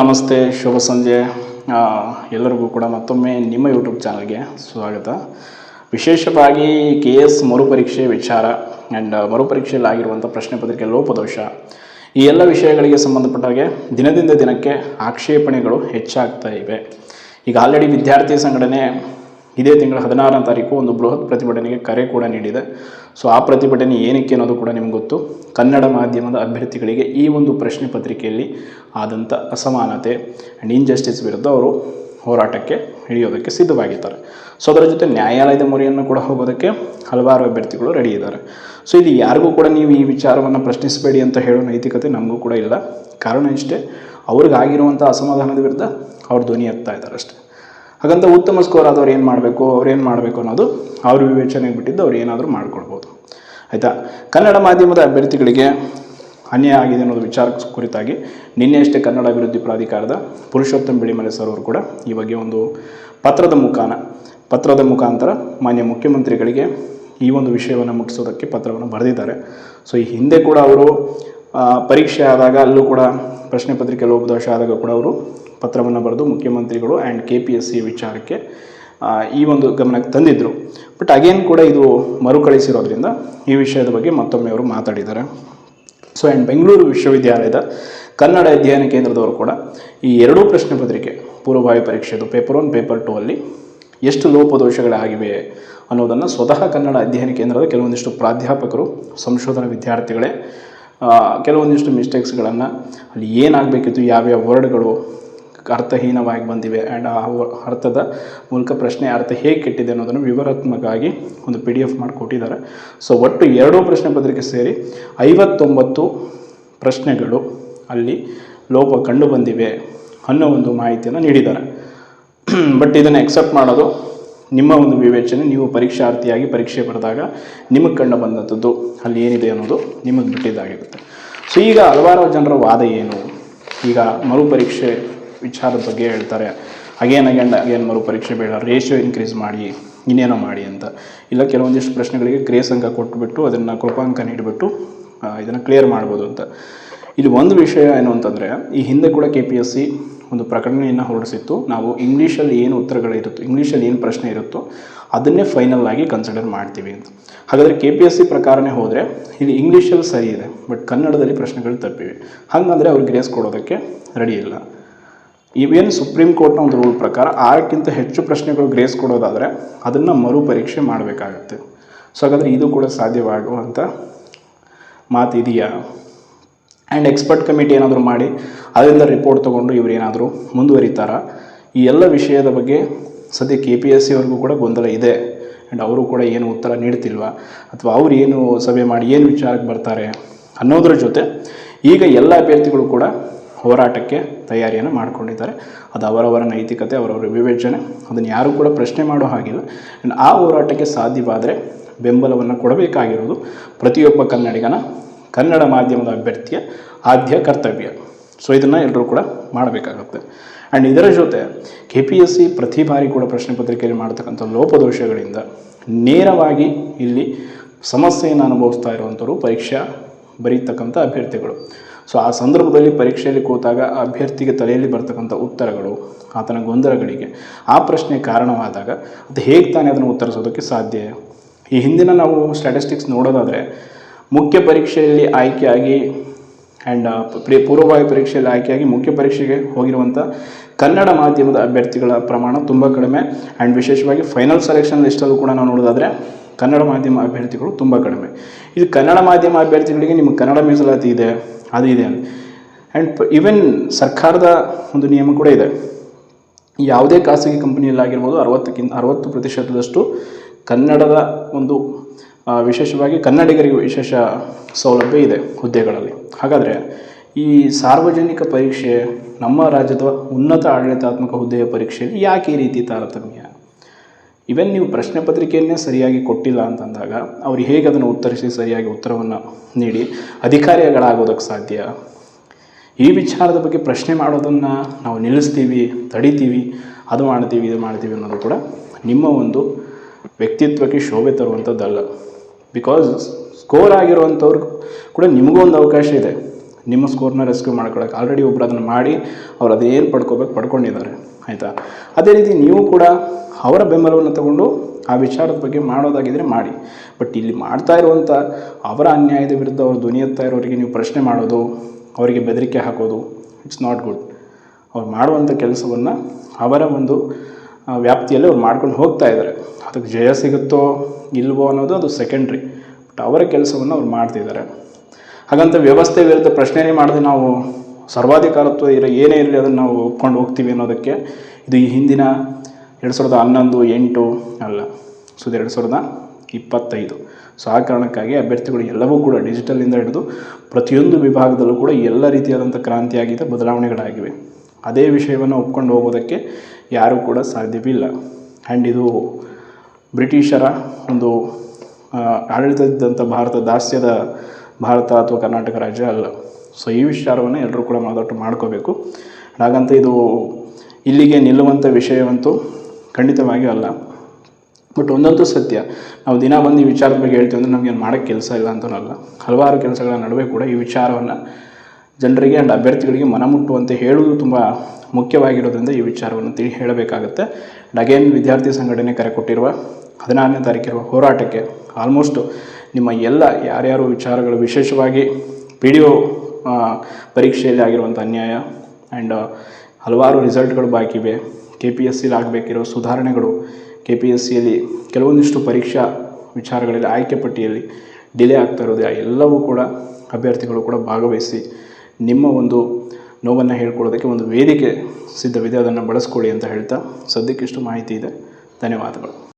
ನಮಸ್ತೆ, ಶುಭ ಸಂಜೆ. ಎಲ್ಲರಿಗೂ ಕೂಡ ಮತ್ತೊಮ್ಮೆ ನಿಮ್ಮ ಯೂಟ್ಯೂಬ್ ಚಾನಲ್ಗೆ ಸ್ವಾಗತ. ವಿಶೇಷವಾಗಿ KS ಮರುಪರೀಕ್ಷೆ ವಿಚಾರ ಆ್ಯಂಡ್ ಮರುಪರೀಕ್ಷೆಯಲ್ಲಿ ಆಗಿರುವಂಥ ಪ್ರಶ್ನೆ ಪತ್ರಿಕೆ ಲೋಪದೋಷ, ಈ ಎಲ್ಲ ವಿಷಯಗಳಿಗೆ ಸಂಬಂಧಪಟ್ಟಾಗೆ ದಿನದಿಂದ ದಿನಕ್ಕೆ ಆಕ್ಷೇಪಣೆಗಳು ಹೆಚ್ಚಾಗ್ತಾ ಇವೆ. ಈಗ ಆಲ್ರೆಡಿ ವಿದ್ಯಾರ್ಥಿ ಸಂಘಟನೆ ಇದೇ ತಿಂಗಳ 16ನೇ ತಾರೀಕು ಒಂದು ಬೃಹತ್ ಪ್ರತಿಭಟನೆಗೆ ಕರೆ ಕೂಡ ನೀಡಿದೆ. ಸೊ ಆ ಪ್ರತಿಭಟನೆ ಏನಕ್ಕೆ ಅನ್ನೋದು ಕೂಡ ನಿಮ್ಗೆ ಗೊತ್ತು. ಕನ್ನಡ ಮಾಧ್ಯಮದ ಅಭ್ಯರ್ಥಿಗಳಿಗೆ ಈ ಒಂದು ಪ್ರಶ್ನೆ ಪತ್ರಿಕೆಯಲ್ಲಿ ಆದಂಥ ಅಸಮಾನತೆ ಆ್ಯಂಡ್ ಇನ್ಜಸ್ಟಿಸ್ ವಿರುದ್ಧ ಅವರು ಹೋರಾಟಕ್ಕೆ ಇಳಿಯೋದಕ್ಕೆ ಸಿದ್ಧವಾಗಿದ್ದಾರೆ. ಸೊ ಅದರ ಜೊತೆ ನ್ಯಾಯಾಲಯದ ಮೊರೆಯನ್ನು ಕೂಡ ಹೋಗೋದಕ್ಕೆ ಹಲವಾರು ಅಭ್ಯರ್ಥಿಗಳು ರೆಡಿ ಇದ್ದಾರೆ. ಸೊ ಇಲ್ಲಿ ಯಾರಿಗೂ ಕೂಡ ನೀವು ಈ ವಿಚಾರವನ್ನು ಪ್ರಶ್ನಿಸಬೇಡಿ ಅಂತ ಹೇಳೋ ನೈತಿಕತೆ ನಮಗೂ ಕೂಡ ಇಲ್ಲ. ಕಾರಣ ಇಷ್ಟೇ, ಅವ್ರಿಗಾಗಿರುವಂಥ ಅಸಮಾಧಾನದ ವಿರುದ್ಧ ಅವ್ರು ಧ್ವನಿ ಎತ್ತಾ ಇದ್ದಾರೆ ಅಷ್ಟೇ. ಹಾಗಂತ ಉತ್ತಮ ಸ್ಕೋರ್ ಆದವ್ರು ಏನು ಮಾಡಬೇಕು ಅನ್ನೋದು ಅವ್ರ ವಿವೇಚನೆಗೆ ಬಿಟ್ಟಿದ್ದು ಅವ್ರು ಏನಾದರೂ ಮಾಡ್ಕೊಳ್ಬೋದು. ಆಯಿತಾ. ಕನ್ನಡ ಮಾಧ್ಯಮದ ಅಭ್ಯರ್ಥಿಗಳಿಗೆ ಅನ್ಯಾಯ ಆಗಿದೆ ಅನ್ನೋದು ವಿಚಾರ ಕುರಿತಾಗಿ ನಿನ್ನೆಯಷ್ಟೇ ಕನ್ನಡ ಅಭಿವೃದ್ಧಿ ಪ್ರಾಧಿಕಾರದ ಪುರುಷೋತ್ತಮ್ ಬಿಳಿಮಲೆ ಸರ್ ಅವರು ಕೂಡ ಈ ಬಗ್ಗೆ ಒಂದು ಪತ್ರದ ಮುಖಾಂತರ ಮಾನ್ಯ ಮುಖ್ಯಮಂತ್ರಿಗಳಿಗೆ ಈ ಒಂದು ವಿಷಯವನ್ನು ಮುಟ್ಟಿಸೋದಕ್ಕೆ ಪತ್ರವನ್ನು ಬರೆದಿದ್ದಾರೆ. ಸೊ ಈ ಹಿಂದೆ ಕೂಡ ಅವರು ಪರೀಕ್ಷೆ ಆದಾಗ ಅಲ್ಲೂ ಕೂಡ ಪ್ರಶ್ನೆ ಪತ್ರಿಕೆ ಲೋಪದೋಷ ಆದಾಗ ಕೂಡ ಅವರು ಪತ್ರವನ್ನು ಬರೆದು ಮುಖ್ಯಮಂತ್ರಿಗಳು ಆ್ಯಂಡ್ KPSC ವಿಚಾರಕ್ಕೆ ಈ ಒಂದು ಗಮನಕ್ಕೆ ತಂದಿದ್ದರು. ಬಟ್ ಅಗೇನ್ ಕೂಡ ಇದು ಮರುಕಳಿಸಿರೋದ್ರಿಂದ ಈ ವಿಷಯದ ಬಗ್ಗೆ ಮತ್ತೊಮ್ಮೆ ಅವರು ಮಾತಾಡಿದ್ದಾರೆ. ಸೊ ಆ್ಯಂಡ್ ಬೆಂಗಳೂರು ವಿಶ್ವವಿದ್ಯಾಲಯದ ಕನ್ನಡ ಅಧ್ಯಯನ ಕೇಂದ್ರದವರು ಕೂಡ ಈ ಎರಡೂ ಪ್ರಶ್ನೆ ಪತ್ರಿಕೆ ಪೂರ್ವಭಾವಿ ಪರೀಕ್ಷೆದು ಪೇಪರ್ 1 ಪೇಪರ್ 2 ಅಲ್ಲಿ ಎಷ್ಟು ಲೋಪದೋಷಗಳಾಗಿವೆ ಅನ್ನೋದನ್ನು ಸ್ವತಃ ಕನ್ನಡ ಅಧ್ಯಯನ ಕೇಂದ್ರದ ಕೆಲವೊಂದಿಷ್ಟು ಪ್ರಾಧ್ಯಾಪಕರು, ಸಂಶೋಧನಾ ವಿದ್ಯಾರ್ಥಿಗಳೇ ಕೆಲವೊಂದಿಷ್ಟು ಮಿಸ್ಟೇಕ್ಸ್ಗಳನ್ನು ಅಲ್ಲಿ ಏನಾಗಬೇಕಿತ್ತು, ಯಾವ್ಯಾವ ವರ್ಡ್ಗಳು ಅರ್ಥಹೀನವಾಗಿ ಬಂದಿವೆ ಆ್ಯಂಡ್ ಆ ಅರ್ಥದ ಮೂಲಕ ಪ್ರಶ್ನೆ ಅರ್ಥ ಹೇಗೆ ಕೆಟ್ಟಿದೆ ಅನ್ನೋದನ್ನು ವಿವರಾತ್ಮಕವಾಗಿ ಒಂದು PDF ಮಾಡಿ ಕೊಟ್ಟಿದ್ದಾರೆ. ಸೊ ಒಟ್ಟು ಎರಡೂ ಪ್ರಶ್ನೆ ಪತ್ರಿಕೆ ಸೇರಿ 59 ಪ್ರಶ್ನೆಗಳು ಅಲ್ಲಿ ಲೋಪ ಕಂಡು ಬಂದಿವೆ ಅನ್ನೋ ಒಂದು ಮಾಹಿತಿಯನ್ನು ನೀಡಿದ್ದಾರೆ. ಬಟ್ ಇದನ್ನು ಎಕ್ಸೆಪ್ಟ್ ಮಾಡೋದು ನಿಮ್ಮ ಒಂದು ವಿವೇಚನೆ. ನೀವು ಪರೀಕ್ಷಾರ್ಥಿಯಾಗಿ ಪರೀಕ್ಷೆ ಬರೆದಾಗ ನಿಮಗೆ ಕಂಡು ಬಂದಂಥದ್ದು ಅಲ್ಲಿ ಏನಿದೆ ಅನ್ನೋದು ನಿಮಗೆ ಬಿಟ್ಟಿದ್ದಾಗಿರುತ್ತೆ. ಸೊ ಈಗ ಹಲವಾರು ಜನರ ವಾದ ಏನು, ಈಗ ಮರುಪರೀಕ್ಷೆ ವಿಚಾರದ ಬಗ್ಗೆ ಹೇಳ್ತಾರೆ, ಅಗೇನ್ ಮರುಪರೀಕ್ಷೆ ಬೇಡ, ರೇಷಿಯೋ ಇನ್ಕ್ರೀಸ್ ಮಾಡಿ, ಇನ್ನೇನೋ ಮಾಡಿ ಅಂತ. ಇಲ್ಲ ಕೆಲವೊಂದಿಷ್ಟು ಪ್ರಶ್ನೆಗಳಿಗೆ ಗ್ರೇಸ್ ಅಂಕ ಕೊಟ್ಟುಬಿಟ್ಟು ಅದನ್ನು ಕೃಪಾಂಕ ನೀಡಿಬಿಟ್ಟು ಇದನ್ನು ಕ್ಲಿಯರ್ ಮಾಡ್ಬೋದು ಅಂತ. ಇಲ್ಲಿ ಒಂದು ವಿಷಯ ಏನು ಅಂತಂದರೆ, ಈ ಹಿಂದೆ ಕೂಡ KPSC ಒಂದು ಪ್ರಕಟಣೆಯನ್ನು ಹೊರಡಿಸಿತ್ತು. ನಾವು ಇಂಗ್ಲೀಷಲ್ಲಿ ಏನು ಉತ್ತರಗಳಿರುತ್ತೋ, ಇಂಗ್ಲೀಷಲ್ಲಿ ಏನು ಪ್ರಶ್ನೆ ಇರುತ್ತೋ ಅದನ್ನೇ ಫೈನಲ್ ಆಗಿ ಕನ್ಸಿಡರ್ ಮಾಡ್ತೀವಿ ಅಂತ. ಹಾಗಾದರೆ KPSC ಪ್ರಕಾರನೇ ಹೋದರೆ ಇಲ್ಲಿ ಇಂಗ್ಲೀಷಲ್ಲಿ ಸರಿ ಇದೆ, ಬಟ್ ಕನ್ನಡದಲ್ಲಿ ಪ್ರಶ್ನೆಗಳು ತಪ್ಪಿವೆ. ಹಾಗಂದರೆ ಅವ್ರಿಗೆ ಗ್ರೇಸ್ ಕೊಡೋದಕ್ಕೆ ರೆಡಿ ಇಲ್ಲ. ಇವೇನು ಸುಪ್ರೀಂ ಕೋರ್ಟ್ನ ಒಂದು ರೂಲ್ ಪ್ರಕಾರ 6ಕ್ಕಿಂತ ಹೆಚ್ಚು ಪ್ರಶ್ನೆಗಳು ಗ್ರೇಸ್ ಕೊಡೋದಾದರೆ ಅದನ್ನು ಮರುಪರೀಕ್ಷೆ ಮಾಡಬೇಕಾಗತ್ತೆ. ಸೊ ಹಾಗಾದರೆ ಇದು ಕೂಡ ಸಾಧ್ಯವಾಗುವಂಥ ಮಾತಿದೆಯಾ? ಆ್ಯಂಡ್ ಎಕ್ಸ್ಪರ್ಟ್ ಕಮಿಟಿ ಏನಾದರೂ ಮಾಡಿ ಅದರಿಂದ ರಿಪೋರ್ಟ್ ತೊಗೊಂಡು ಇವರು ಏನಾದರೂ ಮುಂದುವರಿತಾರಾ? ಈ ಎಲ್ಲ ವಿಷಯದ ಬಗ್ಗೆ ಸದ್ಯ KPSC ಅವ್ರಿಗೂ ಕೂಡ ಗೊಂದಲ ಇದೆ. ಆ್ಯಂಡ್ ಅವರು ಕೂಡ ಏನು ಉತ್ತರ ನೀಡ್ತಿಲ್ವಾ, ಅಥವಾ ಅವ್ರು ಏನು ಸಭೆ ಮಾಡಿ ಏನು ವಿಚಾರಕ್ಕೆ ಬರ್ತಾರೆ ಅನ್ನೋದ್ರ ಜೊತೆ ಈಗ ಎಲ್ಲ ಅಭ್ಯರ್ಥಿಗಳು ಕೂಡ ಹೋರಾಟಕ್ಕೆ ತಯಾರಿಯನ್ನು ಮಾಡಿಕೊಂಡಿದ್ದಾರೆ. ಅದು ಅವರವರ ನೈತಿಕತೆ, ಅವರವರ ವಿವೇಚನೆ, ಅದನ್ನು ಯಾರೂ ಕೂಡ ಪ್ರಶ್ನೆ ಮಾಡೋ ಹಾಗಿಲ್ಲ. ಆ್ಯಂಡ್ ಆ ಹೋರಾಟಕ್ಕೆ ಸಾಧ್ಯವಾದರೆ ಬೆಂಬಲವನ್ನು ಕೊಡಬೇಕಾಗಿರೋದು ಪ್ರತಿಯೊಬ್ಬ ಕನ್ನಡಿಗನ, ಕನ್ನಡ ಮಾಧ್ಯಮದ ಅಭ್ಯರ್ಥಿಯ ಆದ್ಯ ಕರ್ತವ್ಯ. ಸೊ ಇದನ್ನು ಎಲ್ಲರೂ ಕೂಡ ಮಾಡಬೇಕಾಗುತ್ತೆ. ಆ್ಯಂಡ್ ಇದರ ಜೊತೆ KPSC ಪ್ರತಿ ಬಾರಿ ಕೂಡ ಪ್ರಶ್ನೆ ಪತ್ರಿಕೆಯಲ್ಲಿ ಮಾಡ್ತಕ್ಕಂಥ ಲೋಪದೋಷಗಳಿಂದ ನೇರವಾಗಿ ಇಲ್ಲಿ ಸಮಸ್ಯೆಯನ್ನು ಅನುಭವಿಸ್ತಾ ಇರುವಂಥವ್ರು ಪರೀಕ್ಷಾ ಬರೀತಕ್ಕಂಥ ಅಭ್ಯರ್ಥಿಗಳು. ಸೊ ಆ ಸಂದರ್ಭದಲ್ಲಿ ಪರೀಕ್ಷೆಯಲ್ಲಿ ಕೂತಾಗ ಅಭ್ಯರ್ಥಿಗೆ ತಲೆಯಲ್ಲಿ ಬರ್ತಕ್ಕಂಥ ಉತ್ತರಗಳು, ಆತನ ಗೊಂದಲಗಳಿಗೆ ಆ ಪ್ರಶ್ನೆ ಕಾರಣವಾದಾಗ ಅದು ಹೇಗೆ ತಾನೇ ಅದನ್ನು ಉತ್ತರಿಸೋದಕ್ಕೆ ಸಾಧ್ಯ? ಈ ಹಿಂದಿನ ನಾವು ಸ್ಟ್ಯಾಟಿಸ್ಟಿಕ್ಸ್ ನೋಡೋದಾದರೆ ಮುಖ್ಯ ಪರೀಕ್ಷೆಯಲ್ಲಿ ಆಯ್ಕೆಯಾಗಿ ಆ್ಯಂಡ್ ಪೂರ್ವಭಾವಿ ಪರೀಕ್ಷೆಯಲ್ಲಿ ಆಯ್ಕೆಯಾಗಿ ಮುಖ್ಯ ಪರೀಕ್ಷೆಗೆ ಹೋಗಿರುವಂಥ ಕನ್ನಡ ಮಾಧ್ಯಮದ ಅಭ್ಯರ್ಥಿಗಳ ಪ್ರಮಾಣ ತುಂಬ ಕಡಿಮೆ. ಆ್ಯಂಡ್ ವಿಶೇಷವಾಗಿ ಫೈನಲ್ ಸೆಲೆಕ್ಷನ್ ಲಿಸ್ಟಲ್ಲೂ ಕೂಡ ನಾವು ನೋಡೋದಾದರೆ ಕನ್ನಡ ಮಾಧ್ಯಮ ಅಭ್ಯರ್ಥಿಗಳು ತುಂಬ ಕಡಿಮೆ. ಇದು ಕನ್ನಡ ಮಾಧ್ಯಮ ಅಭ್ಯರ್ಥಿಗಳಿಗೆ ನಿಮಗೆ ಕನ್ನಡ ಮೀಸಲಾತಿ ಇದೆ, ಅದು ಇದೆ. ಆ್ಯಂಡ್ ಈವನ್ ಸರ್ಕಾರದ ಒಂದು ನಿಯಮ ಕೂಡ ಇದೆ, ಯಾವುದೇ ಖಾಸಗಿ ಕಂಪನಿಯಲ್ಲಾಗಿರ್ಬೋದು 60% ಕನ್ನಡದ ಒಂದು ವಿಶೇಷವಾಗಿ ಕನ್ನಡಿಗರಿಗೆ ವಿಶೇಷ ಸೌಲಭ್ಯ ಇದೆ ಹುದ್ದೆಗಳಲ್ಲಿ. ಹಾಗಾದರೆ ಈ ಸಾರ್ವಜನಿಕ ಪರೀಕ್ಷೆ, ನಮ್ಮ ರಾಜ್ಯದ ಉನ್ನತ ಆಡಳಿತಾತ್ಮಕ ಹುದ್ದೆಯ ಪರೀಕ್ಷೆಯಲ್ಲಿ ಯಾಕೆ ಈ ರೀತಿ ತಾರತಮ್ಯ? ಈವನ್ ನೀವು ಪ್ರಶ್ನೆ ಪತ್ರಿಕೆಯನ್ನೇ ಸರಿಯಾಗಿ ಕೊಟ್ಟಿಲ್ಲ ಅಂತಂದಾಗ ಅವ್ರು ಹೇಗೆ ಅದನ್ನು ಉತ್ತರಿಸಿ ಸರಿಯಾಗಿ ಉತ್ತರವನ್ನು ನೀಡಿ ಅಧಿಕಾರಿಗಳಾಗೋದಕ್ಕೆ ಸಾಧ್ಯ? ಈ ವಿಚಾರದ ಬಗ್ಗೆ ಪ್ರಶ್ನೆ ಮಾಡೋದನ್ನು ನಾವು ನಿಲ್ಲಿಸ್ತೀವಿ, ತಡಿತೀವಿ, ಅದು ಮಾಡ್ತೀವಿ, ಇದು ಮಾಡ್ತೀವಿ ಅನ್ನೋದು ಕೂಡ ನಿಮ್ಮ ಒಂದು ವ್ಯಕ್ತಿತ್ವಕ್ಕೆ ಶೋಭೆ ತರುವಂಥದ್ದಲ್ಲ. ಬಿಕಾಸ್ ಸ್ಕೋರ್ ಆಗಿರುವಂಥವ್ರು ಕೂಡ ನಿಮಗೂ ಒಂದು ಅವಕಾಶ ಇದೆ. ನಿಮ್ಮ ಸ್ಕೋರ್ನ ರೆಸ್ಕ್ಯೂ ಮಾಡ್ಕೊಳ್ಳೋಕೆ. ಆಲ್ರೆಡಿ ಒಬ್ಬರು ಅದನ್ನು ಮಾಡಿ ಅವ್ರು ಅದೇನು ಪಡ್ಕೊಂಡಿದ್ದಾರೆ, ಆಯಿತಾ. ಅದೇ ರೀತಿ ನೀವು ಕೂಡ ಅವರ ಬೆಂಬಲವನ್ನು ತಗೊಂಡು ಆ ವಿಚಾರದ ಬಗ್ಗೆ ಮಾಡೋದಾಗಿದ್ದರೆ ಮಾಡಿ. ಬಟ್ ಇಲ್ಲಿ ಮಾಡ್ತಾ ಇರುವಂಥ ಅವರ ಅನ್ಯಾಯದ ವಿರುದ್ಧ ಅವರು ಧ್ವನಿ ಎತ್ತಾ ಇರೋರಿಗೆ ನೀವು ಪ್ರಶ್ನೆ ಮಾಡೋದು, ಅವರಿಗೆ ಬೆದರಿಕೆ ಹಾಕೋದು, ಇಟ್ಸ್ ನಾಟ್ ಗುಡ್. ಅವ್ರು ಮಾಡುವಂಥ ಕೆಲಸವನ್ನು ಅವರ ಒಂದು ವ್ಯಾಪ್ತಿಯಲ್ಲಿ ಅವ್ರು ಮಾಡ್ಕೊಂಡು ಹೋಗ್ತಾ ಇದ್ದಾರೆ. ಅದಕ್ಕೆ ಜಯ ಸಿಗುತ್ತೋ ಇಲ್ವೋ ಅನ್ನೋದು ಅದು ಸೆಕೆಂಡ್ರಿ. ಬಟ್ ಅವರ ಕೆಲಸವನ್ನು ಅವ್ರು ಮಾಡ್ತಿದ್ದಾರೆ. ಹಾಗಂತ ವ್ಯವಸ್ಥೆ ವಿರುದ್ಧ ಪ್ರಶ್ನೆನೇ ಮಾಡದೆ ನಾವು ಸರ್ವಾಧಿಕಾರತ್ವ ಏನೇ ಇರಲಿ ಅದನ್ನು ನಾವು ಒಪ್ಕೊಂಡು ಹೋಗ್ತೀವಿ ಅನ್ನೋದಕ್ಕೆ ಇದು ಈ ಹಿಂದಿನ 2011-8 ಅಲ್ಲ, ಸೊ 2025. ಸೊ ಆ ಕಾರಣಕ್ಕಾಗಿ ಅಭ್ಯರ್ಥಿಗಳು ಎಲ್ಲವೂ ಕೂಡ ಡಿಜಿಟಲಿಂದ ಹಿಡಿದು ಪ್ರತಿಯೊಂದು ವಿಭಾಗದಲ್ಲೂ ಕೂಡ ಎಲ್ಲ ರೀತಿಯಾದಂಥ ಕ್ರಾಂತಿಯಾಗಿದೆ, ಬದಲಾವಣೆಗಳಾಗಿವೆ. ಅದೇ ವಿಷಯವನ್ನು ಒಪ್ಕೊಂಡು ಹೋಗೋದಕ್ಕೆ ಯಾರೂ ಕೂಡ ಸಾಧ್ಯವಿಲ್ಲ. ಆ್ಯಂಡ್ ಇದು ಬ್ರಿಟಿಷರ ಒಂದು ಆಡಳಿತದಂಥ ದಾಸ್ಯದ ಭಾರತ ಅಥವಾ ಕರ್ನಾಟಕ ರಾಜ್ಯ ಅಲ್ಲ. ಸೊ ಈ ವಿಚಾರವನ್ನು ಎಲ್ಲರೂ ಕೂಡ ಮನದಟ್ಟು ಮಾಡ್ಕೋಬೇಕು. ಹಾಗಂತ ಇದು ಇಲ್ಲಿಗೆ ನಿಲ್ಲುವಂಥ ವಿಷಯವಂತೂ ಖಂಡಿತವಾಗಿ ಅಲ್ಲ. ಬಟ್ ಒಂದಂತೂ ಸತ್ಯ, ನಾವು ದಿನ ಬಂದು ಈ ವಿಚಾರದ ಬಗ್ಗೆ ಹೇಳ್ತೀವಿ ಅಂದರೆ ನಮಗೇನು ಮಾಡೋಕ್ಕೆ ಕೆಲಸ ಇಲ್ಲ ಅಂತನಲ್ಲ. ಹಲವಾರು ಕೆಲಸಗಳ ನಡುವೆ ಕೂಡ ಈ ವಿಚಾರವನ್ನು ಜನರಿಗೆ ಆ್ಯಂಡ್ ಅಭ್ಯರ್ಥಿಗಳಿಗೆ ಮನಮುಟ್ಟುವಂತೆ ಹೇಳುವುದು ತುಂಬ ಮುಖ್ಯವಾಗಿರೋದ್ರಿಂದ ಈ ವಿಚಾರವನ್ನು ಹೇಳಬೇಕಾಗುತ್ತೆ. ಅಗೇನ್ ವಿದ್ಯಾರ್ಥಿ ಸಂಘಟನೆ ಕರೆ ಕೊಟ್ಟಿರುವ 16ನೇ ತಾರೀಕಿರುವ ಹೋರಾಟಕ್ಕೆ ಆಲ್ಮೋಸ್ಟ್ ನಿಮ್ಮ ಎಲ್ಲ ಯಾರ್ಯಾರು ವಿಚಾರಗಳು, ವಿಶೇಷವಾಗಿ PDO ಪರೀಕ್ಷೆಯಲ್ಲಿ ಆಗಿರುವಂಥ ಅನ್ಯಾಯ ಆ್ಯಂಡ್ ಹಲವಾರು ರಿಸಲ್ಟ್ಗಳು ಬಾಕಿ ಇವೆ, KPSCಲಿ ಆಗಬೇಕಿರೋ ಸುಧಾರಣೆಗಳು, KPSCಯಲ್ಲಿ ಕೆಲವೊಂದಿಷ್ಟು ಪರೀಕ್ಷಾ ವಿಚಾರಗಳಲ್ಲಿ ಆಯ್ಕೆ ಪಟ್ಟಿಯಲ್ಲಿ ಡಿಲೇ ಆಗ್ತಾ ಇರೋದು, ಎಲ್ಲವೂ ಕೂಡ ಅಭ್ಯರ್ಥಿಗಳು ಕೂಡ ಭಾಗವಹಿಸಿ ನಿಮ್ಮ ಒಂದು ನೋವನ್ನು ಹೇಳ್ಕೊಳ್ಳೋದಕ್ಕೆ ಒಂದು ವೇದಿಕೆ ಸಿದ್ಧವಿದೆ, ಅದನ್ನು ಬಳಸ್ಕೊಳ್ಳಿ ಅಂತ ಹೇಳ್ತಾ ಸದ್ಯಕ್ಕಿಷ್ಟು ಮಾಹಿತಿ ಇದೆ. ಧನ್ಯವಾದಗಳು.